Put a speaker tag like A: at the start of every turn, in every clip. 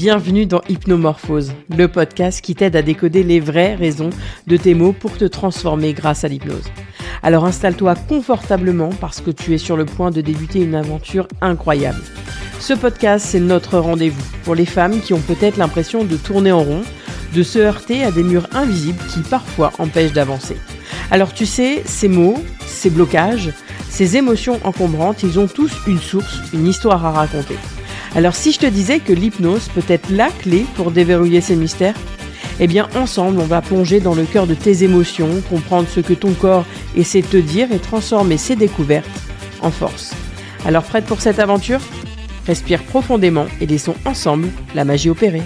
A: Bienvenue dans Hypnomorphose, le podcast qui t'aide à décoder les vraies raisons de tes mots pour te transformer grâce à l'hypnose. Alors installe-toi confortablement parce que tu es sur le point de débuter une aventure incroyable. Ce podcast, c'est notre rendez-vous pour les femmes qui ont peut-être l'impression de tourner en rond, de se heurter à des murs invisibles qui parfois empêchent d'avancer. Alors tu sais, ces mots, ces blocages, ces émotions encombrantes, ils ont tous une source, une histoire à raconter. Alors si je te disais que l'hypnose peut être la clé pour déverrouiller ces mystères, eh bien ensemble on va plonger dans le cœur de tes émotions, comprendre ce que ton corps essaie de te dire et transformer ces découvertes en force. Alors prête pour cette aventure ? Respire profondément et laissons ensemble la magie opérer.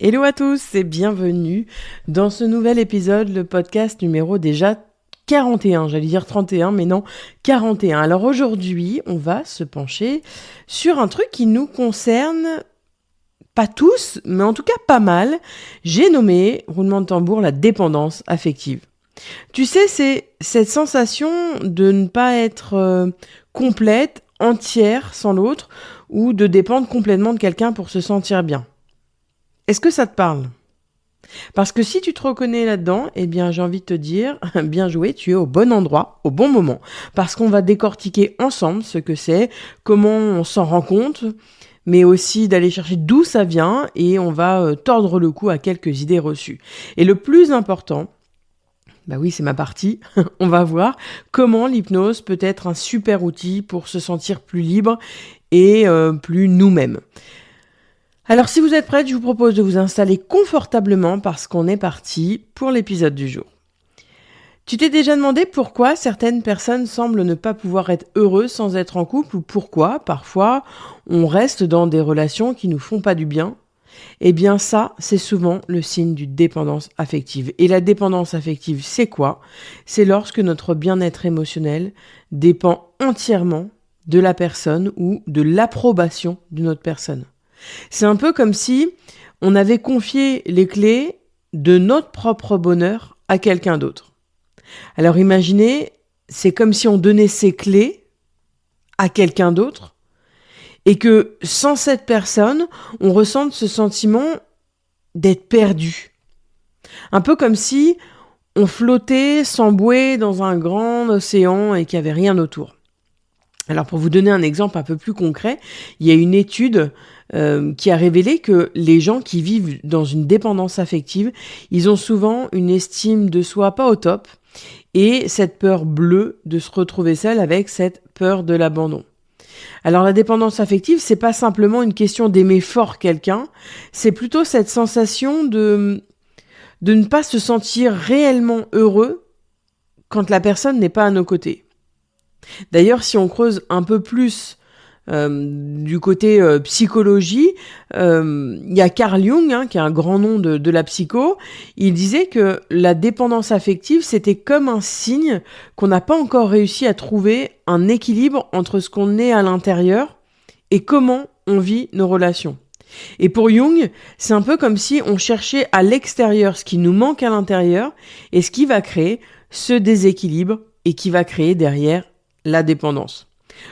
A: Hello à tous et bienvenue dans ce nouvel épisode, le podcast numéro déjà 41, j'allais dire 31, mais non, 41. Alors aujourd'hui, on va se pencher sur un truc qui nous concerne, pas tous, mais en tout cas pas mal. J'ai nommé, roulement de tambour, la dépendance affective. Tu sais, c'est cette sensation de ne pas être complète, entière sans l'autre, ou de dépendre complètement de quelqu'un pour se sentir bien. Est-ce que ça te parle ? Parce que si tu te reconnais là-dedans, eh bien j'ai envie de te dire, bien joué, tu es au bon endroit, au bon moment. Parce qu'on va décortiquer ensemble ce que c'est, comment on s'en rend compte, mais aussi d'aller chercher d'où ça vient et on va tordre le cou à quelques idées reçues. Et le plus important, bah oui c'est ma partie, on va voir comment l'hypnose peut être un super outil pour se sentir plus libre et plus nous-mêmes. Alors si vous êtes prêts, je vous propose de vous installer confortablement parce qu'on est parti pour l'épisode du jour. Tu t'es déjà demandé pourquoi certaines personnes semblent ne pas pouvoir être heureuses sans être en couple ou pourquoi, parfois, on reste dans des relations qui nous font pas du bien ? Eh bien ça, c'est souvent le signe d'une dépendance affective. Et la dépendance affective, c'est quoi ? C'est lorsque notre bien-être émotionnel dépend entièrement de la personne ou de l'approbation d'une autre personne. C'est un peu comme si on avait confié les clés de notre propre bonheur à quelqu'un d'autre. Alors imaginez, c'est comme si on donnait ces clés à quelqu'un d'autre et que sans cette personne, on ressente ce sentiment d'être perdu. Un peu comme si on flottait sans bouée dans un grand océan et qu'il n'y avait rien autour. Alors pour vous donner un exemple un peu plus concret, il y a une étude qui a révélé que les gens qui vivent dans une dépendance affective, ils ont souvent une estime de soi pas au top et cette peur bleue de se retrouver seul avec cette peur de l'abandon. Alors la dépendance affective, c'est pas simplement une question d'aimer fort quelqu'un, c'est plutôt cette sensation de ne pas se sentir réellement heureux quand la personne n'est pas à nos côtés. D'ailleurs, si on creuse un peu plus du côté psychologie, il y a Carl Jung, qui est un grand nom de la psycho, il disait que la dépendance affective, c'était comme un signe qu'on n'a pas encore réussi à trouver un équilibre entre ce qu'on est à l'intérieur et comment on vit nos relations. Et pour Jung, c'est un peu comme si on cherchait à l'extérieur ce qui nous manque à l'intérieur et ce qui va créer ce déséquilibre et qui va créer derrière la dépendance.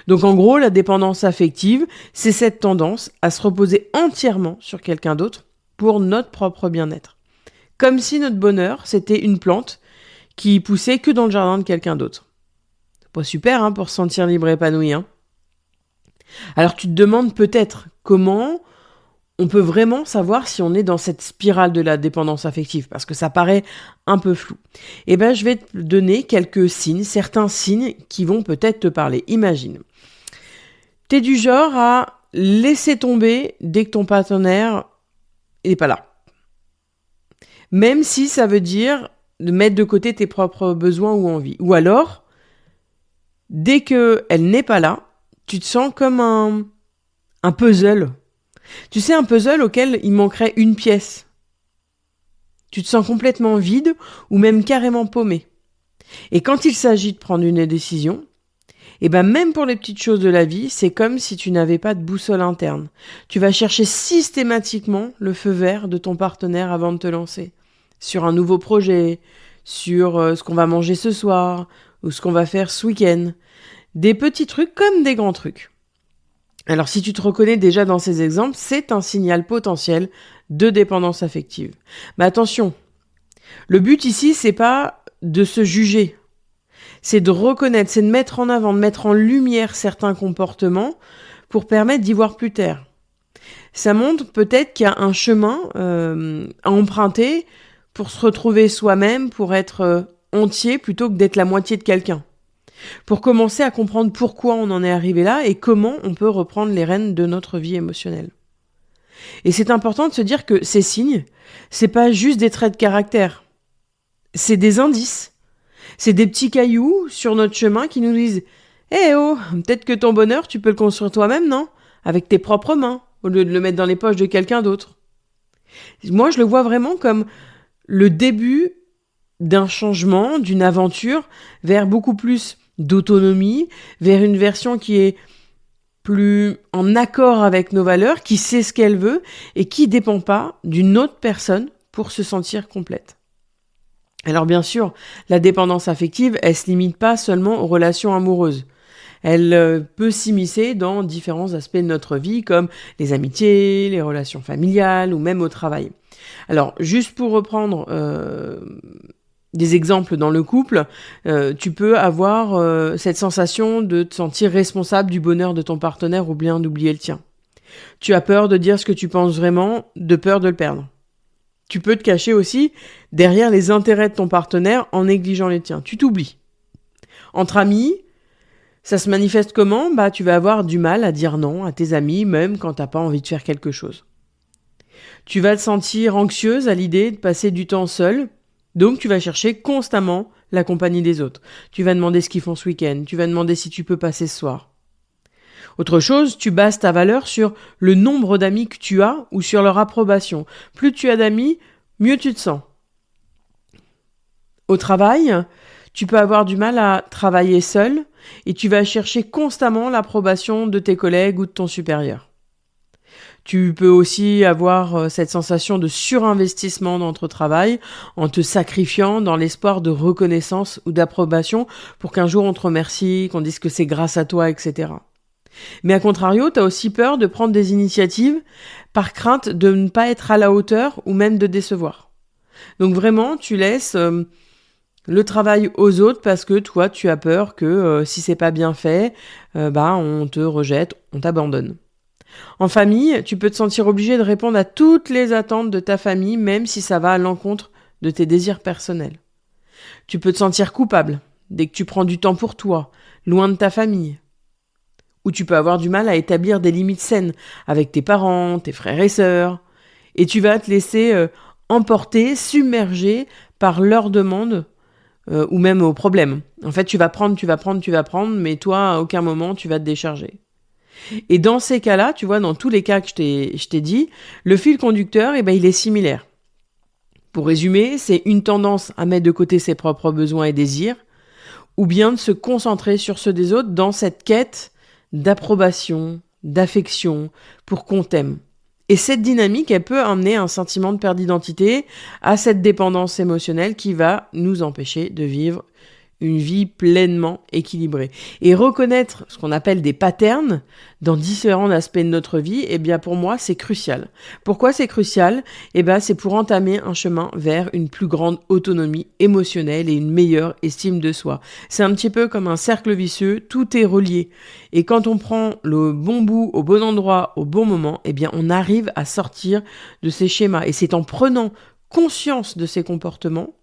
A: Donc en gros, la dépendance affective, c'est cette tendance à se reposer entièrement sur quelqu'un d'autre pour notre propre bien-être. Comme si notre bonheur, c'était une plante qui poussait que dans le jardin de quelqu'un d'autre. C'est pas super pour se sentir libre et épanoui. Alors tu te demandes peut-être comment on peut vraiment savoir si on est dans cette spirale de la dépendance affective, parce que ça paraît un peu flou. Eh bien, je vais te donner quelques signes, certains signes qui vont peut-être te parler. Imagine, t'es du genre à laisser tomber dès que ton partenaire n'est pas là. Même si ça veut dire de mettre de côté tes propres besoins ou envies. Ou alors, dès qu'elle n'est pas là, tu te sens comme un puzzle. Tu sais, un puzzle auquel il manquerait une pièce. Tu te sens complètement vide ou même carrément paumé. Et quand il s'agit de prendre une décision, même pour les petites choses de la vie, c'est comme si tu n'avais pas de boussole interne. Tu vas chercher systématiquement le feu vert de ton partenaire avant de te lancer. Sur un nouveau projet, sur ce qu'on va manger ce soir ou ce qu'on va faire ce week-end. Des petits trucs comme des grands trucs. Alors si tu te reconnais déjà dans ces exemples, c'est un signal potentiel de dépendance affective. Mais attention, le but ici, c'est pas de se juger. C'est de reconnaître, c'est de mettre en avant, de mettre en lumière certains comportements pour permettre d'y voir plus clair. Ça montre peut-être qu'il y a un chemin à emprunter pour se retrouver soi-même, pour être entier plutôt que d'être la moitié de quelqu'un. Pour commencer à comprendre pourquoi on en est arrivé là et comment on peut reprendre les rênes de notre vie émotionnelle. Et c'est important de se dire que ces signes, c'est pas juste des traits de caractère. C'est des indices. C'est des petits cailloux sur notre chemin qui nous disent « Eh oh, peut-être que ton bonheur, tu peux le construire toi-même, non ? Avec tes propres mains, au lieu de le mettre dans les poches de quelqu'un d'autre. » Moi, je le vois vraiment comme le début d'un changement, d'une aventure vers beaucoup plus d'autonomie, vers une version qui est plus en accord avec nos valeurs, qui sait ce qu'elle veut et qui ne dépend pas d'une autre personne pour se sentir complète. Alors bien sûr, la dépendance affective, elle ne se limite pas seulement aux relations amoureuses. Elle peut s'immiscer dans différents aspects de notre vie, comme les amitiés, les relations familiales ou même au travail. Alors, juste pour reprendre des exemples dans le couple, tu peux avoir cette sensation de te sentir responsable du bonheur de ton partenaire ou bien d'oublier le tien. Tu as peur de dire ce que tu penses vraiment, de peur de le perdre. Tu peux te cacher aussi derrière les intérêts de ton partenaire en négligeant les tiens. Tu t'oublies. Entre amis, ça se manifeste comment ? Tu vas avoir du mal à dire non à tes amis, même quand tu n'as pas envie de faire quelque chose. Tu vas te sentir anxieuse à l'idée de passer du temps seule, donc tu vas chercher constamment la compagnie des autres. Tu vas demander ce qu'ils font ce week-end, tu vas demander si tu peux passer ce soir. Autre chose, tu bases ta valeur sur le nombre d'amis que tu as ou sur leur approbation. Plus tu as d'amis, mieux tu te sens. Au travail, tu peux avoir du mal à travailler seul et tu vas chercher constamment l'approbation de tes collègues ou de ton supérieur. Tu peux aussi avoir cette sensation de surinvestissement dans ton travail en te sacrifiant dans l'espoir de reconnaissance ou d'approbation pour qu'un jour on te remercie, qu'on dise que c'est grâce à toi, etc. Mais à contrario, tu as aussi peur de prendre des initiatives par crainte de ne pas être à la hauteur ou même de décevoir. Donc vraiment, tu laisses le travail aux autres parce que toi, tu as peur que si c'est pas bien fait, on te rejette, on t'abandonne. En famille, tu peux te sentir obligé de répondre à toutes les attentes de ta famille, même si ça va à l'encontre de tes désirs personnels. Tu peux te sentir coupable dès que tu prends du temps pour toi, loin de ta famille. Ou tu peux avoir du mal à établir des limites saines avec tes parents, tes frères et sœurs. Et tu vas te laisser emporter, submerger par leurs demandes ou même aux problèmes. En fait, tu vas prendre, mais toi, à aucun moment, tu vas te décharger. Et dans ces cas-là, tu vois, dans tous les cas que je t'ai dit, le fil conducteur, il est similaire. Pour résumer, c'est une tendance à mettre de côté ses propres besoins et désirs, ou bien de se concentrer sur ceux des autres dans cette quête d'approbation, d'affection, pour qu'on t'aime. Et cette dynamique, elle peut amener un sentiment de perte d'identité à cette dépendance émotionnelle qui va nous empêcher de vivre une vie pleinement équilibrée. Et reconnaître ce qu'on appelle des patterns dans différents aspects de notre vie, pour moi, c'est crucial. Pourquoi c'est crucial ? C'est pour entamer un chemin vers une plus grande autonomie émotionnelle et une meilleure estime de soi. C'est un petit peu comme un cercle vicieux, tout est relié. Et quand on prend le bon bout au bon endroit, au bon moment, on arrive à sortir de ces schémas. Et c'est en prenant conscience de ces comportements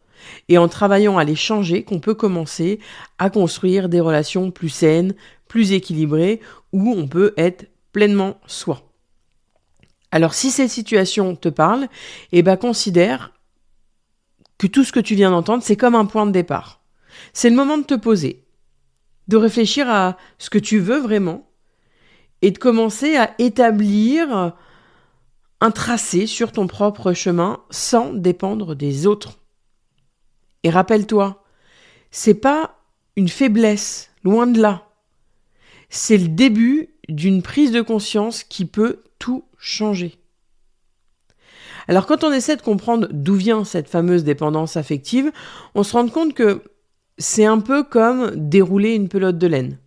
A: et en travaillant à les changer qu'on peut commencer à construire des relations plus saines, plus équilibrées, où on peut être pleinement soi. Alors si cette situation te parle, considère que tout ce que tu viens d'entendre, c'est comme un point de départ. C'est le moment de te poser, de réfléchir à ce que tu veux vraiment et de commencer à établir un tracé sur ton propre chemin sans dépendre des autres. Et rappelle-toi, c'est pas une faiblesse, loin de là. C'est le début d'une prise de conscience qui peut tout changer. Alors quand on essaie de comprendre d'où vient cette fameuse dépendance affective, on se rend compte que c'est un peu comme dérouler une pelote de laine.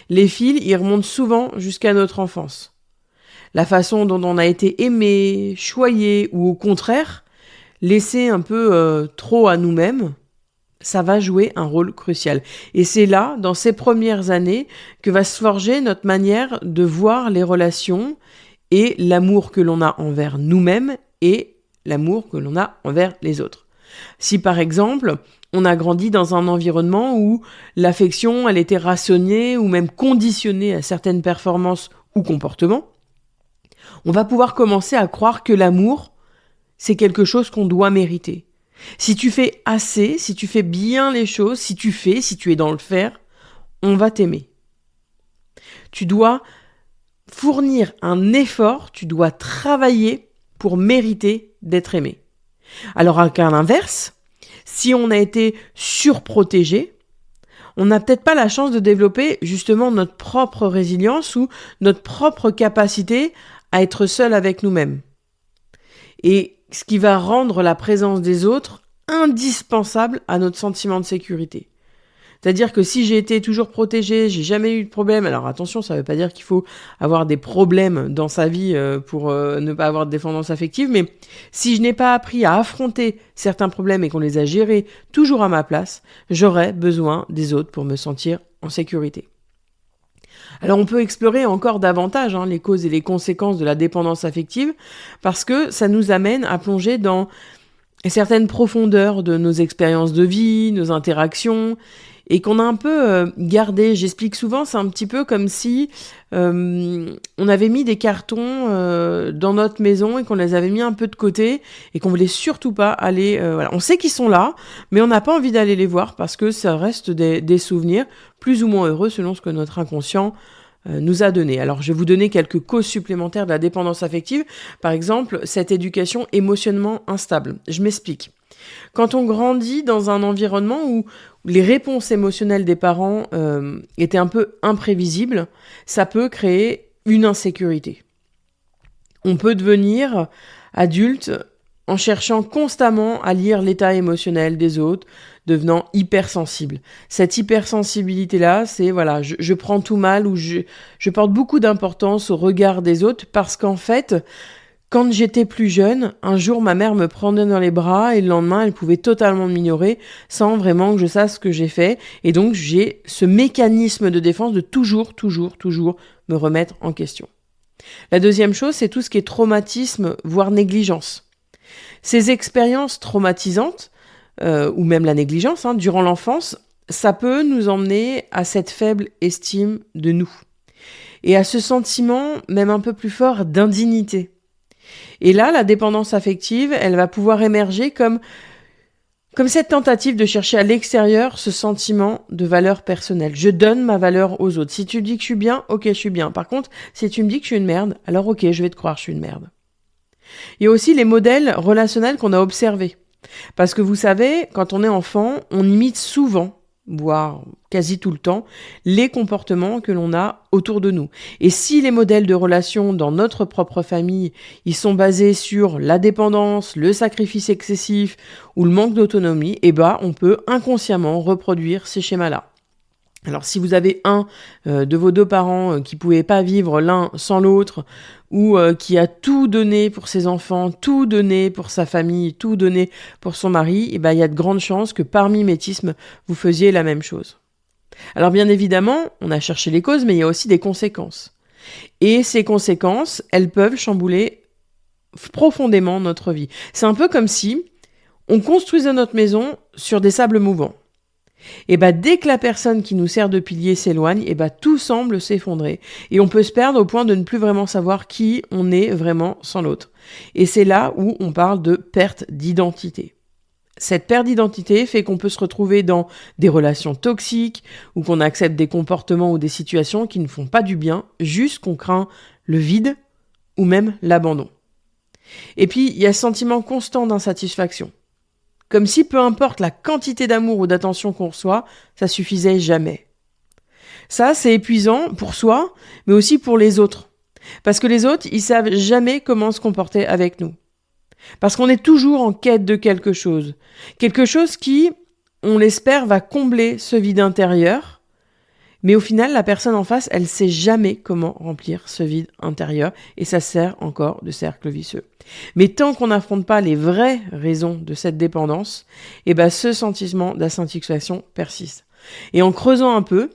A: Les fils, ils remontent souvent jusqu'à notre enfance. La façon dont on a été aimé, choyé ou au contraire, laissé un peu trop à nous-mêmes, ça va jouer un rôle crucial. Et c'est là, dans ces premières années, que va se forger notre manière de voir les relations et l'amour que l'on a envers nous-mêmes et l'amour que l'on a envers les autres. Si par exemple, on a grandi dans un environnement où l'affection, elle était rationnée ou même conditionnée à certaines performances ou comportements, on va pouvoir commencer à croire que l'amour, c'est quelque chose qu'on doit mériter. Si tu fais assez, si tu fais bien les choses, si tu es dans le faire, on va t'aimer. Tu dois fournir un effort, tu dois travailler pour mériter d'être aimé. Alors qu'à l'inverse, si on a été surprotégé, on n'a peut-être pas la chance de développer justement notre propre résilience ou notre propre capacité à être seul avec nous-mêmes. Et ce qui va rendre la présence des autres indispensable à notre sentiment de sécurité. C'est-à-dire que si j'ai été toujours protégée, j'ai jamais eu de problème, alors attention, ça ne veut pas dire qu'il faut avoir des problèmes dans sa vie pour ne pas avoir de dépendance affective, mais si je n'ai pas appris à affronter certains problèmes et qu'on les a gérés toujours à ma place, j'aurai besoin des autres pour me sentir en sécurité. Alors on peut explorer encore davantage les causes et les conséquences de la dépendance affective parce que ça nous amène à plonger dans certaines profondeurs de nos expériences de vie, nos interactions, et qu'on a un peu gardé. J'explique souvent, c'est un petit peu comme si on avait mis des cartons dans notre maison et qu'on les avait mis un peu de côté et qu'on voulait surtout pas aller... voilà. On sait qu'ils sont là, mais on n'a pas envie d'aller les voir parce que ça reste des souvenirs plus ou moins heureux selon ce que notre inconscient nous a donné. Alors, je vais vous donner quelques causes supplémentaires de la dépendance affective. Par exemple, cette éducation émotionnellement instable. Je m'explique. Quand on grandit dans un environnement où les réponses émotionnelles des parents étaient un peu imprévisibles, ça peut créer une insécurité. On peut devenir adulte en cherchant constamment à lire l'état émotionnel des autres, devenant hypersensible. Cette hypersensibilité-là, c'est voilà, je prends tout mal ou je porte beaucoup d'importance au regard des autres parce qu'en fait, quand j'étais plus jeune, un jour ma mère me prenait dans les bras et le lendemain elle pouvait totalement m'ignorer sans vraiment que je sache ce que j'ai fait. Et donc j'ai ce mécanisme de défense de toujours me remettre en question. La deuxième chose, c'est tout ce qui est traumatisme, voire négligence. Ces expériences traumatisantes, ou même la négligence, durant l'enfance, ça peut nous emmener à cette faible estime de nous. Et à ce sentiment, même un peu plus fort, d'indignité. Et là, la dépendance affective, elle va pouvoir émerger comme cette tentative de chercher à l'extérieur ce sentiment de valeur personnelle. Je donne ma valeur aux autres. Si tu me dis que je suis bien, ok, je suis bien. Par contre, si tu me dis que je suis une merde, alors ok, je vais te croire, je suis une merde. Il y a aussi les modèles relationnels qu'on a observés. Parce que vous savez, quand on est enfant, on imite souvent, voire quasi tout le temps, les comportements que l'on a autour de nous. Et si les modèles de relation dans notre propre famille, ils sont basés sur la dépendance, le sacrifice excessif ou le manque d'autonomie, on peut inconsciemment reproduire ces schémas-là. Alors si vous avez un de vos deux parents qui ne pouvait pas vivre l'un sans l'autre, ou qui a tout donné pour ses enfants, tout donné pour sa famille, tout donné pour son mari, il y a de grandes chances que par mimétisme, vous faisiez la même chose. Alors bien évidemment, on a cherché les causes, mais il y a aussi des conséquences. Et ces conséquences, elles peuvent chambouler profondément notre vie. C'est un peu comme si on construisait notre maison sur des sables mouvants. Et dès que la personne qui nous sert de pilier s'éloigne, tout semble s'effondrer. Et on peut se perdre au point de ne plus vraiment savoir qui on est vraiment sans l'autre. Et c'est là où on parle de perte d'identité. Cette perte d'identité fait qu'on peut se retrouver dans des relations toxiques ou qu'on accepte des comportements ou des situations qui ne font pas du bien, juste qu'on craint le vide ou même l'abandon. Et puis, il y a ce sentiment constant d'insatisfaction. Comme si peu importe la quantité d'amour ou d'attention qu'on reçoit, ça suffisait jamais. Ça, c'est épuisant pour soi, mais aussi pour les autres. Parce que les autres, ils savent jamais comment se comporter avec nous. Parce qu'on est toujours en quête de quelque chose. Quelque chose qui, on l'espère, va combler ce vide intérieur. Mais au final, la personne en face, elle sait jamais comment remplir ce vide intérieur et ça sert encore de cercle vicieux. Mais tant qu'on n'affronte pas les vraies raisons de cette dépendance, ce sentiment d'insatisfaction persiste. Et en creusant un peu,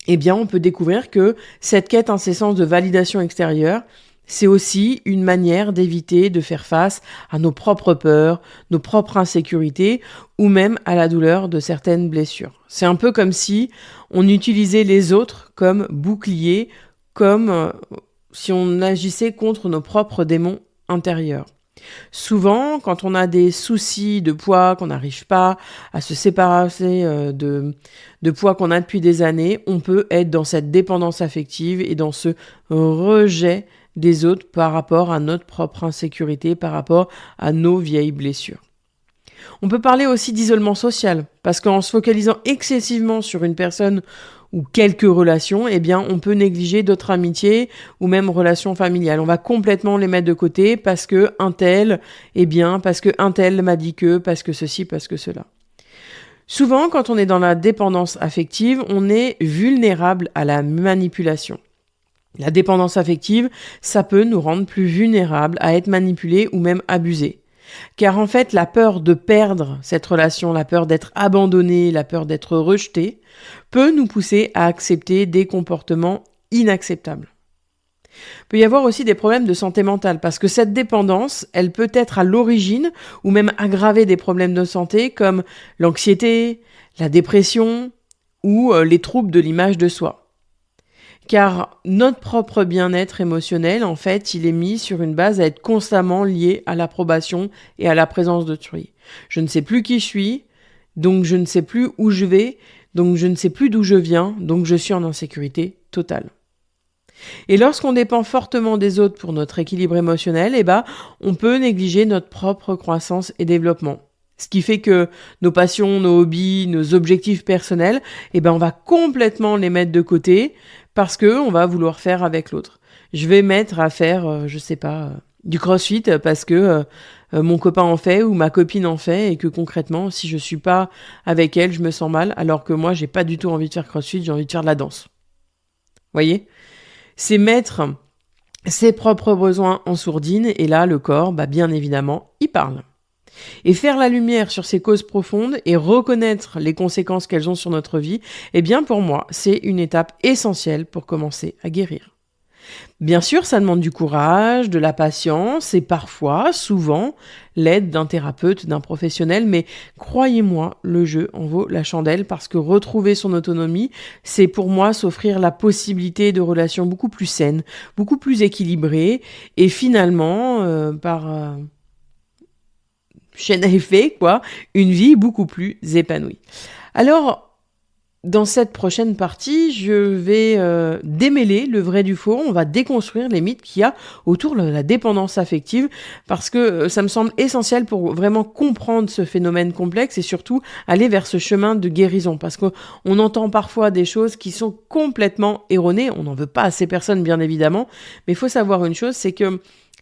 A: on peut découvrir que cette quête incessante de validation extérieure, c'est aussi une manière d'éviter de faire face à nos propres peurs, nos propres insécurités ou même à la douleur de certaines blessures. C'est un peu comme si on utilisait les autres comme bouclier, comme si on agissait contre nos propres démons intérieurs. Souvent, quand on a des soucis de poids, qu'on n'arrive pas à se séparer de poids qu'on a depuis des années, on peut être dans cette dépendance affective et dans ce rejet des autres par rapport à notre propre insécurité, par rapport à nos vieilles blessures. On peut parler aussi d'isolement social, parce qu'en se focalisant excessivement sur une personne ou quelques relations, on peut négliger d'autres amitiés ou même relations familiales. On va complètement les mettre de côté parce que un tel est bien, parce que un tel m'a dit que, parce que ceci, parce que cela. Souvent, quand on est dans la dépendance affective, on est vulnérable à la manipulation. La dépendance affective, ça peut nous rendre plus vulnérables à être manipulés ou même abusés. Car en fait, la peur de perdre cette relation, la peur d'être abandonné, la peur d'être rejeté, peut nous pousser à accepter des comportements inacceptables. Il peut y avoir aussi des problèmes de santé mentale, parce que cette dépendance, elle peut être à l'origine ou même aggraver des problèmes de santé comme l'anxiété, la dépression ou les troubles de l'image de soi. Car notre propre bien-être émotionnel, en fait, il est mis sur une base à être constamment lié à l'approbation et à la présence d'autrui. Je ne sais plus qui je suis, donc je ne sais plus où je vais, donc je ne sais plus d'où je viens, donc je suis en insécurité totale. Et lorsqu'on dépend fortement des autres pour notre équilibre émotionnel, on peut négliger notre propre croissance et développement. Ce qui fait que nos passions, nos hobbies, nos objectifs personnels, on va complètement les mettre de côté parce que on va vouloir faire avec l'autre. Je vais mettre à faire, du crossfit parce que mon copain en fait ou ma copine en fait et que concrètement, si je suis pas avec elle, je me sens mal alors que moi, j'ai pas du tout envie de faire crossfit, j'ai envie de faire de la danse. Voyez ? C'est mettre ses propres besoins en sourdine et là, le corps, bien évidemment, il parle. Et faire la lumière sur ces causes profondes et reconnaître les conséquences qu'elles ont sur notre vie, pour moi, c'est une étape essentielle pour commencer à guérir. Bien sûr, ça demande du courage, de la patience et parfois, souvent, l'aide d'un thérapeute, d'un professionnel, mais croyez-moi, le jeu en vaut la chandelle parce que retrouver son autonomie, c'est pour moi s'offrir la possibilité de relations beaucoup plus saines, beaucoup plus équilibrées et finalement, par chaîne à effet, une vie beaucoup plus épanouie. Alors, dans cette prochaine partie, je vais démêler le vrai du faux. On va déconstruire les mythes qu'il y a autour de la dépendance affective parce que ça me semble essentiel pour vraiment comprendre ce phénomène complexe et surtout aller vers ce chemin de guérison parce qu'on entend parfois des choses qui sont complètement erronées. On n'en veut pas à ces personnes, bien évidemment, mais il faut savoir une chose, c'est que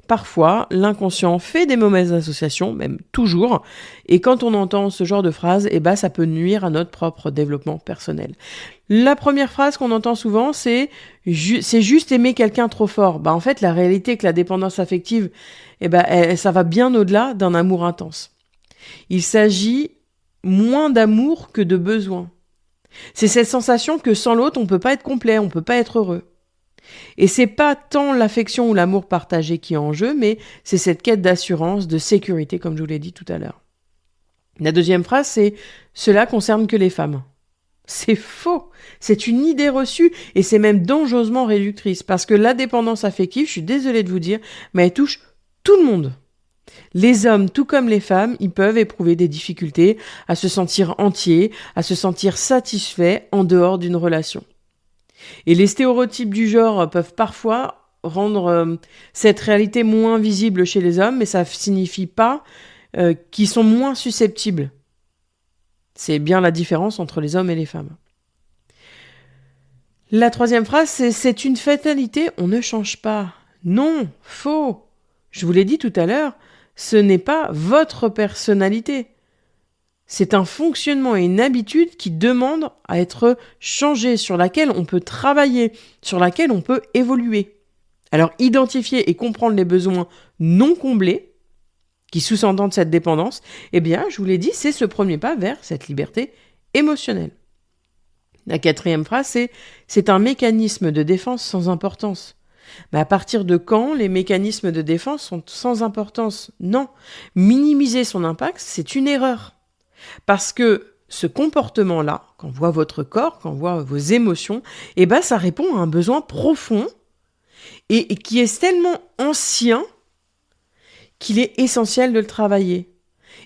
A: parfois, l'inconscient fait des mauvaises associations, même toujours, et quand on entend ce genre de phrases, ça peut nuire à notre propre développement personnel. La première phrase qu'on entend souvent, c'est juste aimer quelqu'un trop fort. En fait, la réalité est que la dépendance affective, ça va bien au-delà d'un amour intense. Il s'agit moins d'amour que de besoin. C'est cette sensation que sans l'autre, on peut pas être complet, on peut pas être heureux. Et c'est pas tant l'affection ou l'amour partagé qui est en jeu, mais c'est cette quête d'assurance, de sécurité, comme je vous l'ai dit tout à l'heure. La deuxième phrase, c'est « cela concerne que les femmes ». C'est faux. C'est une idée reçue et c'est même dangereusement réductrice parce que la dépendance affective, je suis désolée de vous dire, mais elle touche tout le monde. Les hommes, tout comme les femmes, ils peuvent éprouver des difficultés à se sentir entiers, à se sentir satisfaits en dehors d'une relation. Et les stéréotypes du genre peuvent parfois rendre cette réalité moins visible chez les hommes, mais ça ne signifie pas qu'ils sont moins susceptibles. C'est bien la différence entre les hommes et les femmes. La troisième phrase, c'est une fatalité, on ne change pas. Non, faux. Je vous l'ai dit tout à l'heure, ce n'est pas votre personnalité. C'est un fonctionnement et une habitude qui demandent à être changée, sur laquelle on peut travailler, sur laquelle on peut évoluer. Alors, identifier et comprendre les besoins non comblés, qui sous-entendent cette dépendance, eh bien, je vous l'ai dit, c'est ce premier pas vers cette liberté émotionnelle. La 4e phrase, c'est un mécanisme de défense sans importance. Mais à partir de quand les mécanismes de défense sont sans importance ? Non. Minimiser son impact, c'est une erreur. Parce que ce comportement-là, quand voit votre corps, quand voit vos émotions, eh ben, ça répond à un besoin profond et qui est tellement ancien qu'il est essentiel de le travailler.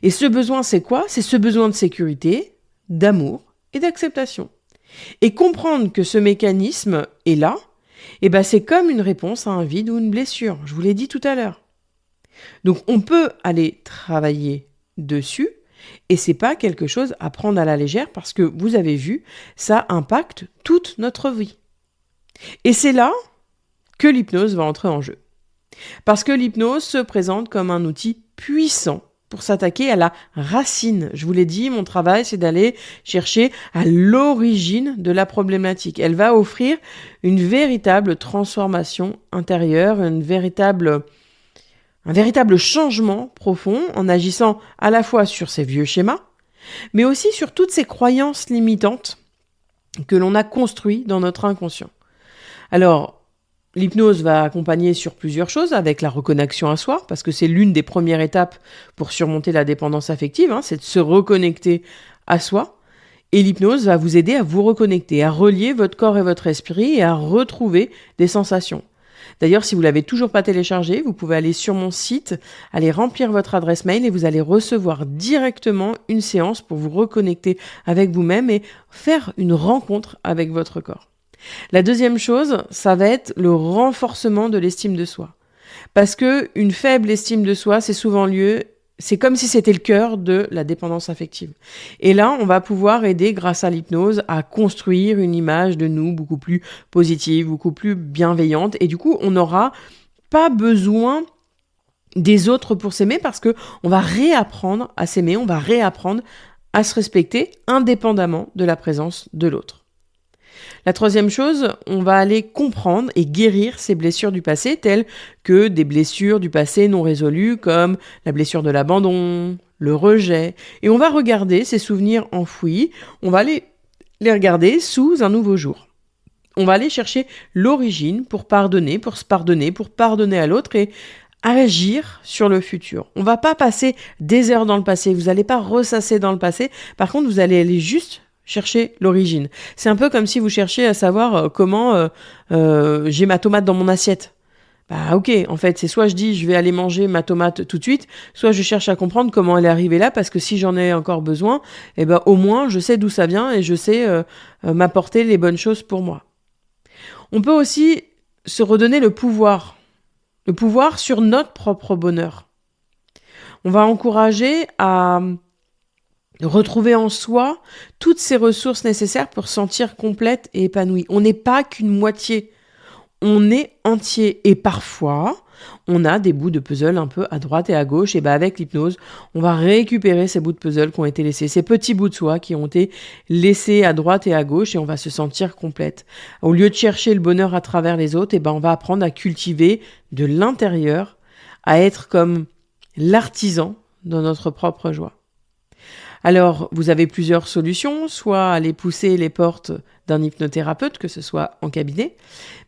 A: Et ce besoin, c'est quoi ? C'est ce besoin de sécurité, d'amour et d'acceptation. Et comprendre que ce mécanisme est là, eh ben c'est comme une réponse à un vide ou une blessure. Je vous l'ai dit tout à l'heure. Donc on peut aller travailler dessus et c'est pas quelque chose à prendre à la légère parce que vous avez vu, ça impacte toute notre vie. Et c'est là que l'hypnose va entrer en jeu. Parce que l'hypnose se présente comme un outil puissant pour s'attaquer à la racine. Je vous l'ai dit, mon travail, c'est d'aller chercher à l'origine de la problématique. Elle va offrir une véritable transformation intérieure, un véritable changement profond en agissant à la fois sur ces vieux schémas, mais aussi sur toutes ces croyances limitantes que l'on a construites dans notre inconscient. Alors, l'hypnose va accompagner sur plusieurs choses, avec la reconnexion à soi, parce que c'est l'une des premières étapes pour surmonter la dépendance affective, c'est de se reconnecter à soi. Et l'hypnose va vous aider à vous reconnecter, à relier votre corps et votre esprit et à retrouver des sensations. D'ailleurs, si vous ne l'avez toujours pas téléchargé, vous pouvez aller sur mon site, aller remplir votre adresse mail et vous allez recevoir directement une séance pour vous reconnecter avec vous-même et faire une rencontre avec votre corps. La deuxième chose, ça va être le renforcement de l'estime de soi. Parce que une faible estime de soi, c'est comme si c'était le cœur de la dépendance affective. Et là, on va pouvoir aider, grâce à l'hypnose, à construire une image de nous beaucoup plus positive, beaucoup plus bienveillante. Et du coup, on n'aura pas besoin des autres pour s'aimer parce que on va réapprendre à s'aimer, on va réapprendre à se respecter indépendamment de la présence de l'autre. La troisième chose, on va aller comprendre et guérir ces blessures du passé, telles que des blessures du passé non résolues, comme la blessure de l'abandon, le rejet. Et on va regarder ces souvenirs enfouis, on va les regarder sous un nouveau jour. On va aller chercher l'origine pour pardonner, pour pardonner à l'autre et agir sur le futur. On va pas passer des heures dans le passé, vous n'allez pas ressasser dans le passé, par contre vous allez aller juste chercher l'origine. C'est un peu comme si vous cherchiez à savoir comment j'ai ma tomate dans mon assiette. Bah ok, en fait, c'est soit je dis je vais aller manger ma tomate tout de suite, soit je cherche à comprendre comment elle est arrivée là, parce que si j'en ai encore besoin, eh ben au moins je sais d'où ça vient et je sais m'apporter les bonnes choses pour moi. On peut aussi se redonner le pouvoir sur notre propre bonheur. On va encourager à retrouver en soi toutes ces ressources nécessaires pour se sentir complète et épanouie. On n'est pas qu'une moitié, on est entier. Et parfois, on a des bouts de puzzle un peu à droite et à gauche. Et avec l'hypnose, on va récupérer ces bouts de puzzle qui ont été laissés, ces petits bouts de soi qui ont été laissés à droite et à gauche, et on va se sentir complète. Au lieu de chercher le bonheur à travers les autres, on va apprendre à cultiver de l'intérieur, à être comme l'artisan de notre propre joie. Alors, vous avez plusieurs solutions, soit aller pousser les portes d'un hypnothérapeute, que ce soit en cabinet,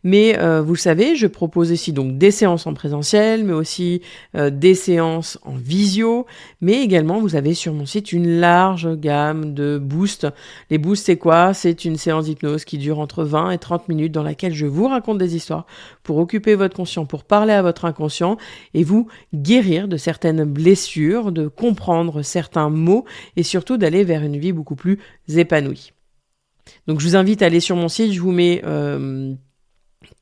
A: mais vous le savez, je propose ici donc des séances en présentiel, mais aussi des séances en visio, mais également vous avez sur mon site une large gamme de boosts. Les boosts, c'est quoi ? C'est une séance d'hypnose qui dure entre 20 et 30 minutes dans laquelle je vous raconte des histoires pour occuper votre conscient, pour parler à votre inconscient et vous guérir de certaines blessures, de comprendre certains mots et surtout d'aller vers une vie beaucoup plus épanouie. Donc je vous invite à aller sur mon site, je vous mets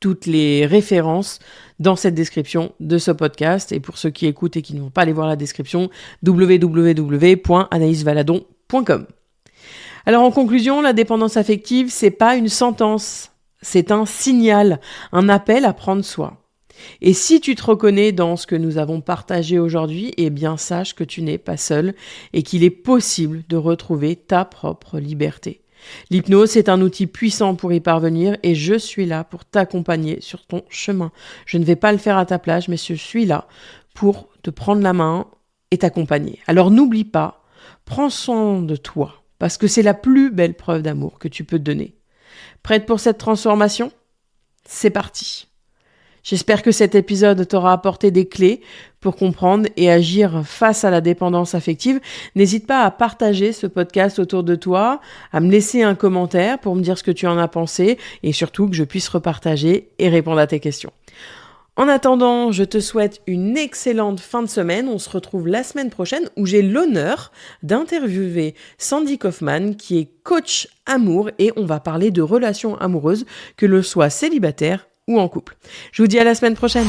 A: toutes les références dans cette description de ce podcast. Et pour ceux qui écoutent et qui ne vont pas aller voir la description, www.anaïsvaladon.com. Alors en conclusion, la dépendance affective, c'est pas une sentence, c'est un signal, un appel à prendre soin. Et si tu te reconnais dans ce que nous avons partagé aujourd'hui, eh bien sache que tu n'es pas seul et qu'il est possible de retrouver ta propre liberté. L'hypnose est un outil puissant pour y parvenir et je suis là pour t'accompagner sur ton chemin. Je ne vais pas le faire à ta place, mais je suis là pour te prendre la main et t'accompagner. Alors n'oublie pas, prends soin de toi parce que c'est la plus belle preuve d'amour que tu peux te donner. Prête pour cette transformation ? C'est parti. J'espère que cet épisode t'aura apporté des clés pour comprendre et agir face à la dépendance affective. N'hésite pas à partager ce podcast autour de toi, à me laisser un commentaire pour me dire ce que tu en as pensé et surtout que je puisse repartager et répondre à tes questions. En attendant, je te souhaite une excellente fin de semaine. On se retrouve la semaine prochaine où j'ai l'honneur d'interviewer Sandy Kaufman qui est coach amour et on va parler de relations amoureuses, que l'on soit célibataire ou en couple. Je vous dis à la semaine prochaine.